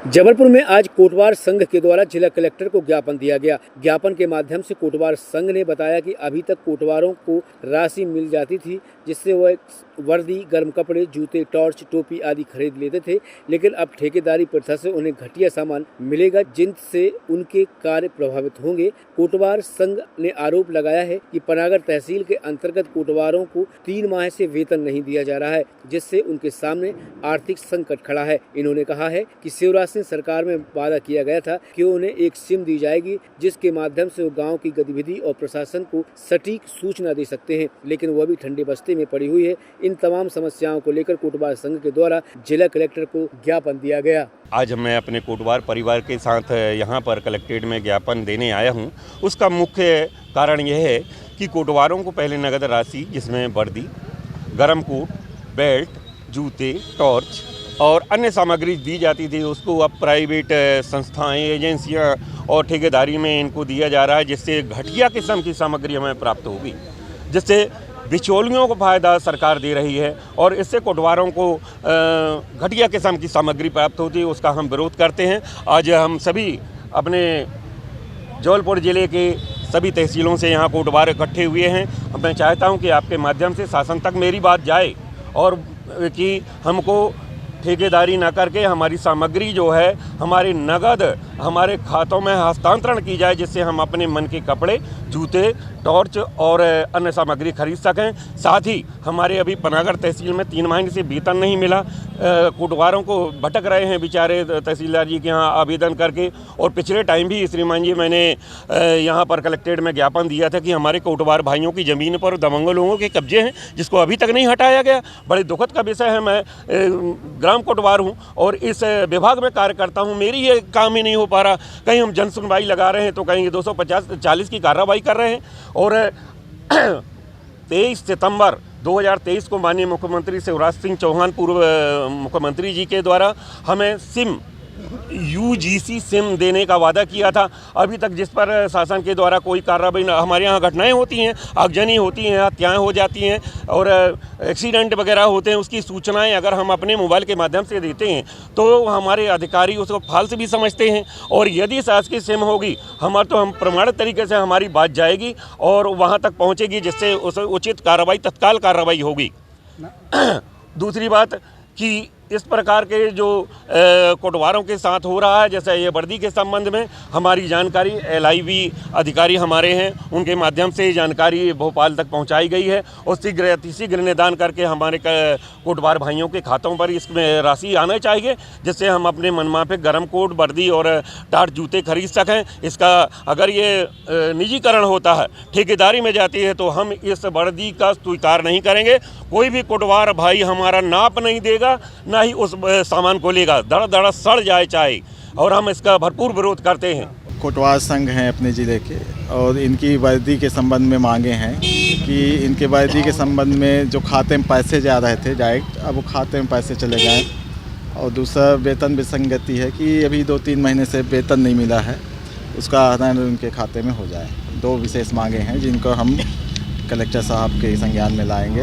जबलपुर में आज कोटवार संघ के द्वारा जिला कलेक्टर को ज्ञापन दिया गया। ज्ञापन के माध्यम से कोटवार संघ ने बताया कि अभी तक कोटवारों को राशि मिल जाती थी, जिससे वह वर्दी, गर्म कपड़े, जूते, टॉर्च, टोपी आदि खरीद लेते थे, लेकिन अब ठेकेदारी प्रथा से उन्हें घटिया सामान मिलेगा, जिनसे उनके कार्य प्रभावित होंगे। कोटवार संघ ने आरोप लगाया है कि पनागर तहसील के अंतर्गत कोटवारों को 3 माह से वेतन नहीं दिया जा रहा है, जिससे उनके सामने आर्थिक संकट खड़ा है। इन्होंने कहा है कि शिवराज सिंह सरकार में वादा किया गया था कि उन्हें एक सिम दी जाएगी, जिसके माध्यम से वो गांव की गतिविधि और प्रशासन को सटीक सूचना दे सकते हैं, लेकिन वह भी ठंडे बस्ते में पड़ी हुई है। इन तमाम समस्याओं को लेकर कोटवार संघ के द्वारा जिला कलेक्टर को ज्ञापन दिया गया। आज मैं अपने कोटवार परिवार के साथ यहाँ पर कलेक्ट्रेट में ज्ञापन देने आया हूँ। उसका मुख्य कारण यह है कि कोटवारों को पहले नगद राशि, जिसमें वर्दी, गर्म कोट, बेल्ट, जूते, टॉर्च और अन्य सामग्री दी जाती थी, उसको अब प्राइवेट संस्थाएं, एजेंसियां और ठेकेदारी में इनको दिया जा रहा है, जिससे घटिया किस्म की सामग्री हमें प्राप्त होगी, जिससे बिचौलियों को फ़ायदा सरकार दे रही है और इससे कोटवारों को घटिया किस्म की सामग्री प्राप्त होती है। उसका हम विरोध करते हैं। आज हम सभी अपने जबलपुर ज़िले के सभी तहसीलों से यहाँ कोटवार इकट्ठे हुए हैं। मैं चाहता हूँ कि आपके माध्यम से शासन तक मेरी बात जाए और कि हमको ठेकेदारी ना करके हमारी सामग्री जो है हमारी नगद हमारे खातों में हस्तांतरण की जाए, जिससे हम अपने मन के कपड़े, जूते, टॉर्च और अन्य सामग्री खरीद सकें। साथ ही हमारे अभी पनागर तहसील में 3 महीने से वेतन नहीं मिला। कोटवारों को भटक रहे हैं बेचारे तहसीलदार जी के यहाँ आवेदन करके। और पिछले टाइम भी श्रीमान जी मैंने यहाँ पर कलेक्ट्रेट में ज्ञापन दिया था कि हमारे कोटवार भाइयों की ज़मीन पर दबंग लोगों के कब्जे हैं, जिसको अभी तक नहीं हटाया गया। बड़े दुखद का विषय है। मैं ग्राम कोटवार हूँ और इस विभाग में कार्य करता हूँ। मेरी ये काम ही नहीं हो पा रहा। कहीं हम जन सुनवाई लगा रहे हैं तो कहीं 250-40 की कार्रवाई कर रहे हैं। और 23 सितंबर 2023 को माननीय मुख्यमंत्री शिवराज सिंह चौहान पूर्व मुख्यमंत्री जी के द्वारा हमें सिम UGC सिम देने का वादा किया था। अभी तक जिस पर शासन के द्वारा कोई कार्रवाई न, हमारे यहाँ घटनाएं होती हैं, आगजनी होती हैं, हत्याएं हो जाती हैं और एक्सीडेंट वगैरह होते हैं, उसकी सूचनाएं अगर हम अपने मोबाइल के माध्यम से देते हैं तो हमारे अधिकारी उसको फाल्स भी समझते हैं। और यदि शासकीय सिम होगी हम प्रमाणित तरीके से हमारी बात जाएगी और वहाँ तक पहुँचेगी, जिससे उस उचित कार्रवाई, तत्काल कार्रवाई होगी। दूसरी बात कि इस प्रकार के जो कोटवारों के साथ हो रहा है, जैसे ये वर्दी के संबंध में हमारी जानकारी LIV अधिकारी हमारे हैं, उनके माध्यम से जानकारी भोपाल तक पहुंचाई गई है और शीघ्र निदान करके हमारे कोटवार भाइयों के खातों पर इसमें राशि आना चाहिए, जिससे हम अपने मनमाफिक गर्म कोट, वर्दी और टाट जूते खरीद सकें। इसका अगर ये निजीकरण होता है, ठेकेदारी में जाती है, तो हम इस वर्दी का स्वीकार नहीं करेंगे। कोई भी कोटवार भाई हमारा नाप नहीं देगा, ना ही उस सामान को लेगा, दड़ सड़ जाए चाहे, और हम इसका भरपूर विरोध करते हैं। कोटवार संघ हैं अपने ज़िले के और इनकी वर्दी के संबंध में मांगे हैं कि इनके वर्दी के संबंध में जो खाते में पैसे जा रहे थे डायरेक्ट, अब वो खाते में पैसे चले गए। और दूसरा वेतन विसंगति है कि अभी 2-3 महीने से वेतन नहीं मिला है, उसका आदान उनके खाते में हो जाए। 2 विशेष मांगे हैं जिनको हम कलेक्टर साहब के संज्ञान में लाएंगे।